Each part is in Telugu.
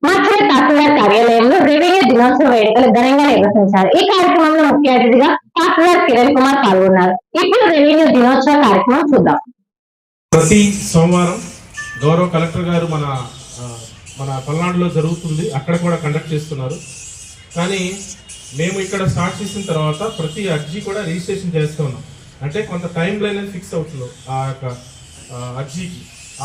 మాచర్ల తహసీల్దార్ కార్యాలయంలో రెవెన్యూ దినోత్సవ వేడుకలు ఘనంగా నిర్వహించారు. ఈ కార్యక్రమంలో ముఖ్య అతిథిగా తహసీల్దార్ కిరణ్ కుమార్ పాల్గొన్నారు. ఇప్పుడు రెవెన్యూ దినోత్సవ కార్యక్రమం చూద్దాం. ప్రతి సోమవారం గౌరవ కలెక్టర్ గారు మన పల్నాడులో జరుగుతుంది, అక్కడ కూడా కండక్ట్ చేస్తున్నారు. కానీ మేము ఇక్కడ స్టార్ట్ చేసిన తర్వాత ప్రతి అర్జీ కూడా రిజిస్ట్రేషన్ చేస్తూ ఉన్నాం. అంటే కొంత టైం లైన్ అనేది ఫిక్స్ అవుతుంది ఆ యొక్క అర్జీకి.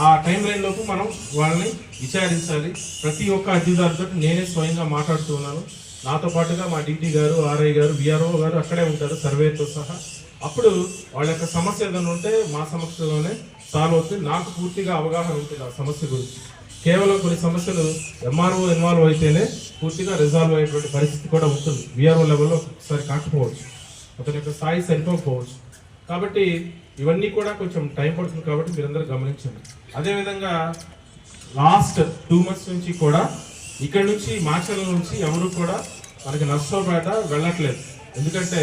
ఆ టైం లైన్ లోపు మనం వాళ్ళని విచారించాలి. ప్రతి ఒక్క అర్జీదారుతో నేనే స్వయంగా మాట్లాడుతూ ఉన్నాను. నాతో పాటుగా మా డిటి గారు, ఆర్ఐ గారు, విఆర్ఓ గారు అక్కడే ఉంటారు సర్వేతో సహా. అప్పుడు వాళ్ళ యొక్క సమస్య ఏదైనా ఉంటే మా సమస్యలోనే సాల్వ్ అవుతుంది. నాకు పూర్తిగా అవగాహన ఉంటుంది ఆ సమస్య గురించి. కేవలం కొన్ని సమస్యలు ఎంఆర్ఓ ఇన్వాల్వ్ అయితేనే పూర్తిగా రిజాల్వ్ అయ్యేటువంటి పరిస్థితి కూడా ఉంటుంది. విఆర్ఓ లెవెల్లో ఒకసారి కాకపోవచ్చు, అతని యొక్క స్థాయి సరిపోకపోవచ్చు. కాబట్టి ఇవన్నీ కూడా కొంచెం టైం పడుతుంది. కాబట్టి మీరందరూ గమనించండి. అదేవిధంగా లాస్ట్ 2 months నుంచి కూడా ఇక్కడ నుంచి మాచర్ల నుంచి ఎవరు కూడా మనకి నర్సరావుపేట వెళ్ళట్లేదు. ఎందుకంటే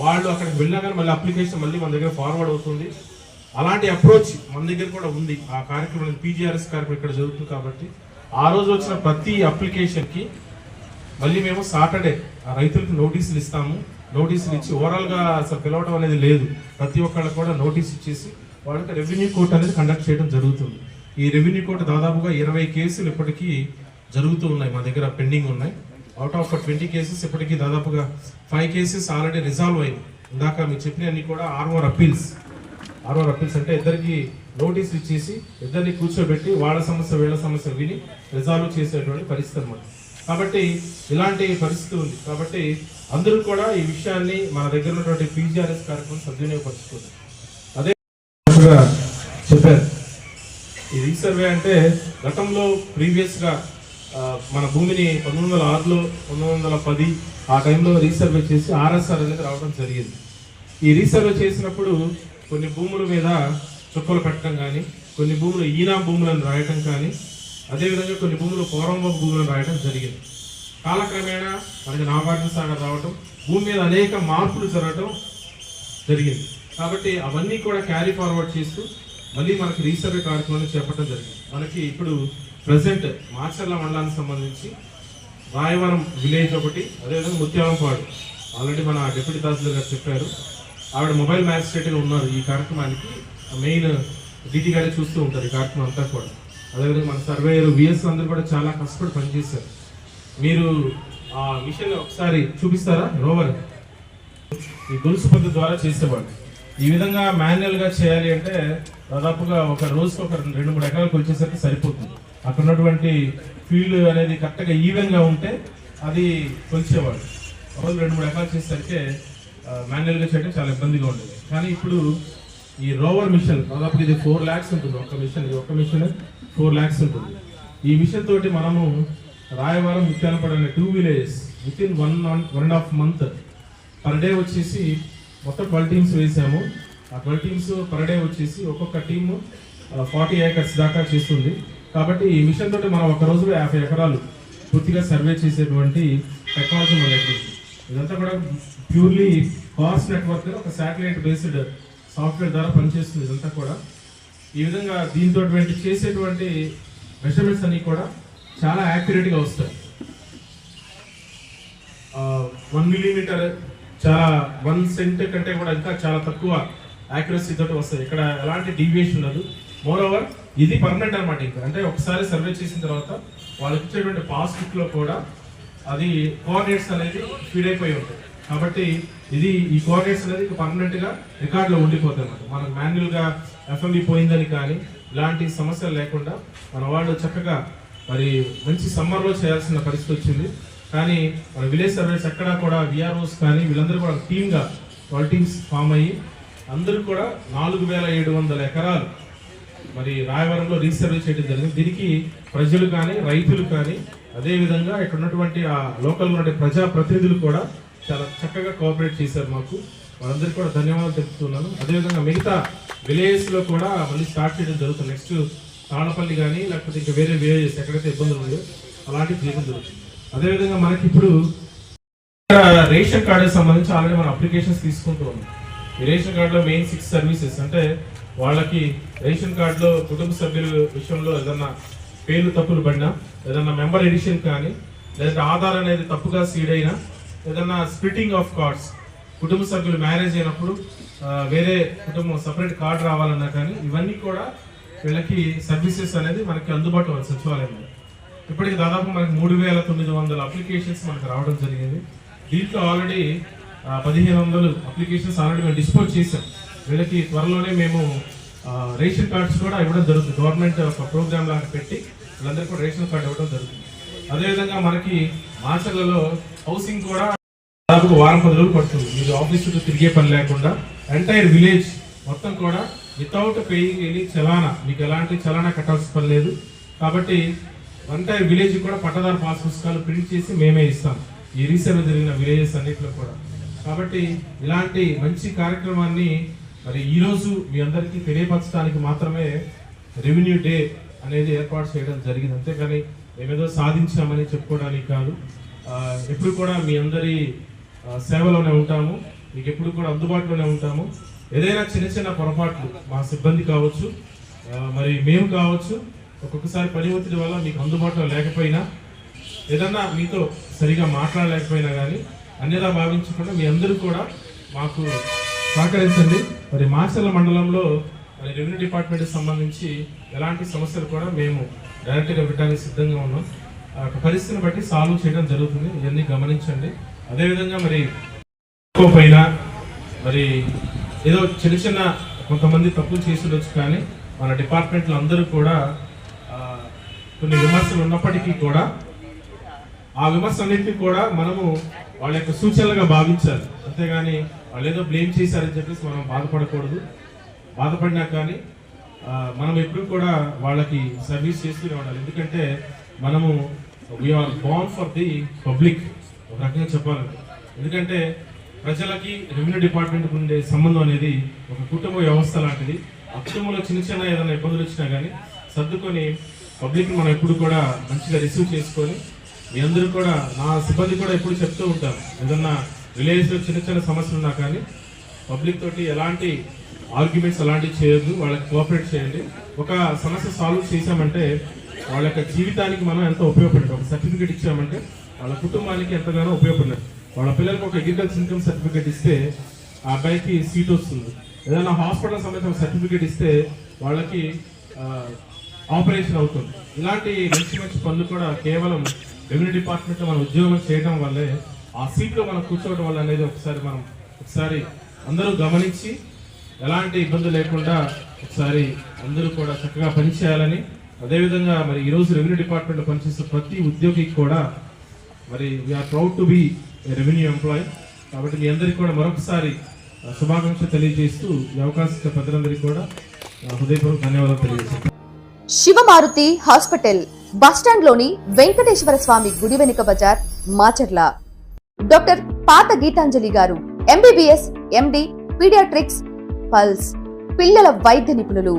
వాళ్ళు అక్కడికి వెళ్ళినా కానీ మళ్ళీ అప్లికేషన్ మళ్ళీ మన దగ్గర ఫార్వర్డ్ అవుతుంది. అలాంటి అప్రోచ్ మన దగ్గర కూడా ఉంది. ఆ కార్యక్రమం పీజీఆర్ఎస్ కార్యక్రమం ఇక్కడ జరుగుతుంది. కాబట్టి ఆ రోజు వచ్చిన ప్రతి అప్లికేషన్కి మళ్ళీ మేము సాటర్డే ఆ రైతులకు నోటీసులు ఇస్తాము. నోటీసులు ఇచ్చి ఓవరాల్గా అసలు పిలవడం అనేది లేదు. ప్రతి ఒక్కళ్ళకి కూడా నోటీస్ ఇచ్చేసి వాళ్ళకి రెవెన్యూ కోర్టు అనేది కండక్ట్ చేయడం జరుగుతుంది. ఈ రెవెన్యూ కోర్టు దాదాపుగా 20 కేసులు ఇప్పటికీ జరుగుతూ ఉన్నాయి, మా దగ్గర పెండింగ్ ఉన్నాయి. అవుట్ ఆఫ్ 20 కేసెస్ ఇప్పటికీ దాదాపుగా 5 కేసెస్ ఆల్రెడీ రిజాల్వ్ అయింది. ఇందాక మీరు చెప్పినవన్నీ కూడా ఆర్ఓఆర్ అప్పీల్స్ అంటే ఇద్దరికి నోటీస్ ఇచ్చేసి ఇద్దరిని కూర్చోబెట్టి వాళ్ళ సమస్య వీళ్ళ సమస్య విని రిజాల్వ్ చేసేటువంటి పరిస్థితి అన్నమాట. కాబట్టి ఇలాంటి పరిస్థితి ఉంది. కాబట్టి అందరూ కూడా ఈ విషయాన్ని మన దగ్గర ఉన్నటువంటి పీజీఆర్ఎస్ కార్యక్రమం సద్వినియోగపరుచుకోండి. అదే చెప్పారు, ఈ రీసర్వే అంటే గతంలో ప్రీవియస్గా మన భూమిని 1906లో 1910 ఆ టైంలో రీసర్వే చేసి ఆర్ఎస్ఆర్ అనేది రావడం జరిగింది. ఈ రీసర్వే చేసినప్పుడు కొన్ని భూముల మీద చుక్కలు పెట్టడం కానీ, కొన్ని భూములు ఈనా భూములను రాయటం కానీ, అదేవిధంగా కొన్ని భూములు పౌరంబ భూములను రాయడం జరిగింది. కాలక్రమేణా మనకి నాగార్జున సాగర్ రావటం, భూమి మీద అనేక మార్పులు జరగటం జరిగింది. కాబట్టి అవన్నీ కూడా క్యారీ ఫార్వర్డ్ చేస్తూ మళ్ళీ మనకి రీసర్వే కార్యక్రమాన్ని చేపట్టడం జరిగింది. మనకి ఇప్పుడు ప్రజెంట్ మాచర్ల మండలానికి సంబంధించి రాయవరం విలేజ్ ఒకటి, అదేవిధంగా ముత్యాలంపాడు ఆల్రెడీ మన డిప్యూటీ తహసీల్దార్ గారు చెప్పారు. ఆవిడ మొబైల్ మ్యాజిస్ట్రేట్గా ఉన్నారు. ఈ కార్యక్రమానికి మెయిన్ డిటి గారే చూస్తూ ఉంటారు ఈ కార్యక్రమం అంతా కూడా. అదేవిధంగా మన సర్వేయర్ విఎస్ అందరూ కూడా చాలా కష్టపడి పనిచేశారు. మీరు ఆ మిషన్ ఒకసారి చూపిస్తారా? రోవర్ ఈ గొలుసు పద్ధతి ద్వారా చేసేవాడు. ఈ విధంగా మాన్యువల్గా చేయాలి అంటే దాదాపుగా ఒక రోజుకి ఒక 2-3 ఎకరాలకు వచ్చేసరికి సరిపోతుంది. అక్కడ ఉన్నటువంటి ఫీల్డ్ అనేది కరెక్ట్గా ఈవెన్గా ఉంటే అది కొలిచేవాడు. రోజు 2-3 ఎకరాలు చేసేసరికి మాన్యువల్గా చేయడం చాలా ఇబ్బందిగా ఉండేది. కానీ ఇప్పుడు ఈ రోవర్ మిషన్ దాదాపు ఇది 4 lakhs ఉంటుంది. ఒక మిషన్ 4 lakhs ఉంటుంది. ఈ మిషన్ తోటి మనము రాయవరం ముత్యాలపాడు అనే 2 villages within 1.5 month per day వచ్చేసి మొత్తం 12 teams వేసాము. ఆ 12 teams పర్ డే వచ్చేసి ఒక్కొక్క టీము 40 acres దాకా చేస్తుంది. కాబట్టి ఈ మిషన్ తోటి మనం ఒక రోజులో 50 ఎకరాలు పూర్తిగా సర్వే చేసేటువంటి టెక్నాలజీ మన దగ్గర. ఇదంతా కూడా ప్యూర్లీ కార్స్ నెట్వర్క్, ఒక శాటిలైట్ బేస్డ్ సాఫ్ట్వేర్ ద్వారా పనిచేస్తుంది ఇదంతా కూడా. ఈ విధంగా దీంతో చేసేటువంటి మెజర్మెంట్స్ అన్నీ కూడా చాలా యాక్యురేట్గా వస్తాయి. 1 millimeter చాలా 1 cent కంటే కూడా ఇంకా చాలా తక్కువ యాక్యురసీ తోటి వస్తుంది. ఇక్కడ ఎలాంటి డీవియేషన్ ఉండదు. మోర్ ఓవర్ ఇది పర్మనెంట్ అనమాట. ఇంకా అంటే ఒకసారి సర్వే చేసిన తర్వాత వాళ్ళకి ఇచ్చేటువంటి పాస్ బుక్లో కూడా అది కోఆర్డినేట్స్ అనేది ఫీడ్ అయిపోయి ఉంటుంది. కాబట్టి ఈ కోఆర్డినేట్స్ అనేది పర్మనెంట్గా రికార్డులో ఉండిపోతాయి అన్నమాట. మనకు మాన్యువల్గా ఎఫ్ఎంబి పోయిందని కానీ ఇలాంటి సమస్యలు లేకుండా మన వాళ్ళు చక్కగా మరి మంచి సమ్మర్లో చేయాల్సిన పరిస్థితి వచ్చింది. కానీ మన విలేజ్ సర్వేస్ ఎక్కడా కూడా విఆర్ఓస్ కానీ వీళ్ళందరూ కూడా టీమ్గా 12 teams ఫామ్ అయ్యి అందరూ కూడా 4700 ఎకరాలు మరి రాయవరంలో రీసర్వే చేయడం జరిగింది. దీనికి ప్రజలు కానీ రైతులు కానీ అదేవిధంగా ఇక్కడ ఉన్నటువంటి ఆ లోకల్ ఉన్నటువంటి ప్రజాప్రతినిధులు కూడా చాలా చక్కగా కోఆపరేట్ చేశారు మాకు. వాళ్ళందరికీ కూడా ధన్యవాదాలు చెప్తున్నాను. అదేవిధంగా మిగతా విలేజెస్లో కూడా మళ్ళీ స్టార్ట్ చేయడం జరుగుతుంది. నెక్స్ట్ తాళపల్లి కానీ లేకపోతే ఇంకా వేరే విలేజెస్ ఎక్కడైతే ఇబ్బందులు ఉన్నాయో అలాంటివి చేయడం జరుగుతుంది. అదేవిధంగా మనకి ఇప్పుడు రేషన్ కార్డుకి సంబంధించి ఆల్రెడీ మనం అప్లికేషన్స్ తీసుకుంటూ ఉన్నాం. ఈ రేషన్ కార్డులో మెయిన్ 6 services అంటే వాళ్ళకి రేషన్ కార్డులో కుటుంబ సభ్యుల విషయంలో ఏదన్నా పేర్లు తప్పులు పడినా, ఏదన్నా మెంబర్ ఎడిషన్ కానీ, లేదంటే ఆధార్ అనేది తప్పుగా సీడ్ అయినా, ఏదన్నా స్ప్లిట్టింగ్ ఆఫ్ కార్డ్స్, కుటుంబ సభ్యులు మ్యారేజ్ అయినప్పుడు వేరే కుటుంబం సపరేట్ కార్డు రావాలన్నా కానీ, ఇవన్నీ కూడా వీళ్ళకి సర్వీసెస్ అనేది మనకి అందుబాటులో ఉంది సచివాలయంలో. ఇప్పటికి దాదాపు మనకి 3,900 అప్లికేషన్స్ మనకు రావడం జరిగింది. దీంట్లో ఆల్రెడీ 1,500 అప్లికేషన్స్ ఆల్రెడీ మేము డిస్పోజ్ చేసాం. వీళ్ళకి త్వరలోనే మేము రేషన్ కార్డ్స్ కూడా ఇవ్వడం జరుగుతుంది. గవర్నమెంట్ ఒక ప్రోగ్రామ్ లాగా పెట్టి వీళ్ళందరికీ కూడా రేషన్ కార్డు ఇవ్వడం జరుగుతుంది. అదేవిధంగా మనకి మాచర్లలో హౌసింగ్ కూడా దాదాపు వారం 10 రోజులు పడుతుంది. మీరు ఆఫీస్ చుట్టూ తిరిగే పని లేకుండా ఎంటైర్ విలేజ్ మొత్తం కూడా వితౌట్ పేయింగ్ ఎనీ చలానా, మీకు ఎలాంటి చలానా కట్టాల్సిన పని లేదు. కాబట్టి ఎంటైర్ విలేజ్ కూడా పట్టదారు పాస్ పుస్తకాలు ప్రింట్ చేసి మేమే ఇస్తాం ఈ రీసెర్వ్ జరిగిన విలేజెస్ అన్నింటిలో కూడా. కాబట్టి ఇలాంటి మంచి కార్యక్రమాన్ని మరి ఈరోజు మీ అందరికీ తెలియపరచడానికి మాత్రమే రెవెన్యూ డే అనేది ఏర్పాటు చేయడం జరిగింది. అంతేకాని మేమేదో సాధించామని చెప్పుకోవడానికి కాదు. ఎప్పుడు కూడా మీ అందరి సేవలోనే ఉంటాము, మీకు ఎప్పుడు కూడా అందుబాటులోనే ఉంటాము. ఏదైనా చిన్న చిన్న పొరపాట్లు మా సిబ్బంది కావచ్చు, మరి మేము కావచ్చు, ఒక్కొక్కసారి పని ఒత్తిడి వల్ల మీకు అందుబాటులో లేకపోయినా, ఏదన్నా మీతో సరిగా మాట్లాడలేకపోయినా కానీ అన్యదా భావించకుండా మీ అందరూ కూడా మాకు సహకరించండి. మరి మాచర్ల మండలంలో మరి రెవెన్యూ డిపార్ట్మెంట్కి సంబంధించి ఎలాంటి సమస్యలు కూడా మేము డైరెక్ట్గా పెట్టడానికి సిద్ధంగా ఉన్నాం. పరిస్థితిని బట్టి సాల్వ్ చేయడం జరుగుతుంది, ఇవన్నీ గమనించండి. అదేవిధంగా మరి పైన మరి ఏదో చిన్న చిన్న కొంతమంది తప్పులు చేసి ఉండొచ్చు, కానీ మన డిపార్ట్మెంట్లో అందరూ కూడా కొన్ని విమర్శలు ఉన్నప్పటికీ కూడా ఆ విమర్శలన్నింటినీ కూడా మనము వాళ్ళ యొక్క సూచనలుగా భావించాలి. అంతేగాని వాళ్ళు ఏదో బ్లేమ్ చేశారని చెప్పేసి మనం బాధపడకూడదు. బాధపడినా కానీ మనం ఎప్పుడు కూడా వాళ్ళకి సర్వీస్ చేస్తూనే ఉండాలి. ఎందుకంటే మనము we are born for the public, ఒక రకంగా చెప్పాలంటే. ఎందుకంటే ప్రజలకి రెవెన్యూ డిపార్ట్మెంట్కి ఉండే సంబంధం అనేది ఒక కుటుంబ వ్యవస్థ లాంటిది. ఆ కుటుంబంలో చిన్న చిన్న ఏదైనా ఇబ్బందులు వచ్చినా కానీ సర్దుకొని పబ్లిక్ని మనం ఎప్పుడు కూడా మంచిగా రిసీవ్ చేసుకొని, మీ అందరూ కూడా, నా సిబ్బంది కూడా ఎప్పుడు చెప్తూ ఉంటారు, ఏదన్నా విలేజ్లో చిన్న చిన్న సమస్యలు ఉన్నా కానీ పబ్లిక్ తోటి ఎలాంటి ఆర్గ్యుమెంట్స్ అలాంటివి చేయొద్దు, వాళ్ళకి కోఆపరేట్ చేయండి. ఒక సమస్య సాల్వ్ చేసామంటే వాళ్ళ యొక్క జీవితానికి మనం ఎంతో ఉపయోగపడినట్టు. ఒక సర్టిఫికేట్ ఇచ్చామంటే వాళ్ళ కుటుంబానికి ఎంతగానో ఉపయోగపడినట్టు. వాళ్ళ పిల్లలకు ఒక అగ్రికల్చర్ ఇన్కమ్ సర్టిఫికేట్ ఇస్తే ఆ అబ్బాయికి సీట్ వస్తుంది. ఏదైనా హాస్పిటల్ సంబంధించిన సర్టిఫికేట్ ఇస్తే వాళ్ళకి ఆపరేషన్ అవుతుంది. ఇలాంటి మంచి మంచి పనులు కూడా కేవలం రెవెన్యూ డిపార్ట్మెంట్లో మనం ఉద్యోగం చేయడం వల్లే, ఆ సీట్లో మనం కూర్చోవడం వల్ల అనేది ఒకసారి అందరూ గమనించి ఎలాంటి ఇబ్బంది లేకుండా ఒకసారి అందరూ కూడా చక్కగా పనిచేయాలని. అదేవిధంగా మరి ఈరోజు రెవెన్యూ డిపార్ట్మెంట్లో పనిచేసే ప్రతి ఉద్యోగికి కూడా మరి we are proud to be revenue employee. కాబట్టి మీ అందరికీ కూడా మరొకసారి శుభాకాంక్షలు తెలియజేస్తూ ఈ అవకాశం ఇచ్చే ప్రజలందరికీ కూడా హృదయపూర్వక ధన్యవాదాలు తెలియజేస్తాను. శివమారుతి హాస్పిటల్ బస్టాండ్ లోని వెంకటేశ్వర స్వామి గుడి వెనుక బజార్, మాచర్ల. డాక్టర్ పాత గీతాంజలి గారు ఎంబీబీఎస్, ఎండి, పీడియాట్రిక్స్, పల్స్, పిల్లల వైద్య నిపుణులు.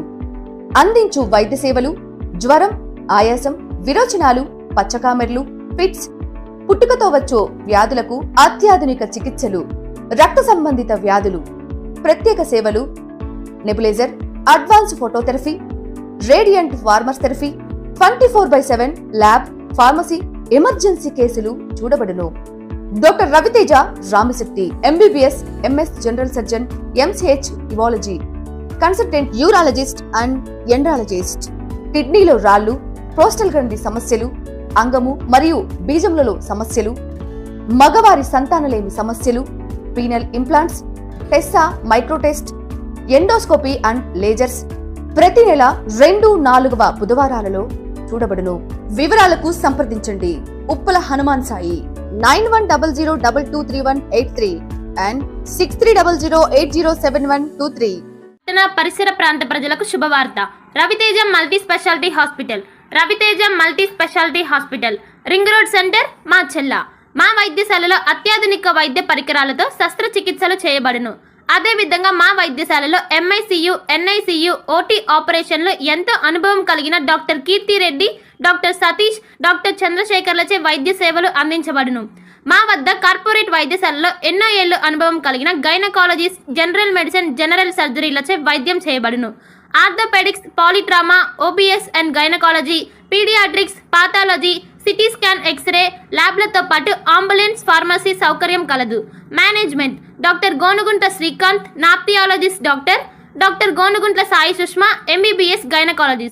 అందించు వైద్య సేవలు జ్వరం, ఆయాసం, విరోచనాలు, పచ్చకామెర్లు, ఫిట్స్, పుట్టుకతో వచ్చే వ్యాధులకు అత్యాధునిక చికిత్సలు, రక్త సంబంధిత వ్యాధులు, ప్రత్యేక సేవలు, nebuliser, advance phototherapy, radiant warmers therapy, 24/7 lab, pharmacy, emergency కేసులు చూడబడును. Doctor Raviteja Ramisetti MBBS, MS general surgeon, MCh urology, consultant urologist and andrologist. కిడ్నీలో రాళ్లు, ప్రోస్టల్ గ్రంథి సమస్యలు, అంగము మరియు బీజములలో సమస్యలు, మగవారి సంతానలేమి సమస్యలు, penal implants, Tessa, మైక్రోటెస్ట్, endoscopy and lasers ప్రతి నెల 2, 4వ బుధవారాలలో చూడబడును. వివరాలకు సంప్రదించండి ఉప్పల హనుమాన్ సాయి 9100223183 and 6300807123. పరిసర ప్రాంత ప్రజలకు శుభవార్త. Raviteja multi speciality hospital. Raviteja multi speciality hospital, ring road centre, Macherla. మా వైద్యశాలలో అత్యాధునిక వైద్య పరికరాలతో శస్త్రచికిత్సలు చేయబడును. అదేవిధంగా మా వైద్యశాలలో ఎంఐసియు, ఎన్ఐసియు, ఓటీ ఆపరేషన్లు ఎంతో అనుభవం కలిగిన doctor Keerthi Reddy, doctor Satish, doctor చంద్రశేఖర్లచే వైద్య సేవలు అందించబడును. మా వద్ద కార్పొరేట్ వైద్యశాలలో ఎన్నో ఏళ్లు అనుభవం కలిగిన గైనకాలజిస్ట్, జనరల్ మెడిసిన్, జనరల్ సర్జరీలచే వైద్యం చేయబడును. Orthopaedics, polytrauma, OBS and gynaecology, paediatrics, pathology, CT scan, X ray ల్యాబ్లతో పాటు అంబులెన్స్, ఫార్మసీ సౌకర్యం కలదు. Management doctor Gonuguntla Srikanth, ophthalmologist doctor Gonuguntla Sai Sushma, MBBS gynaecologist.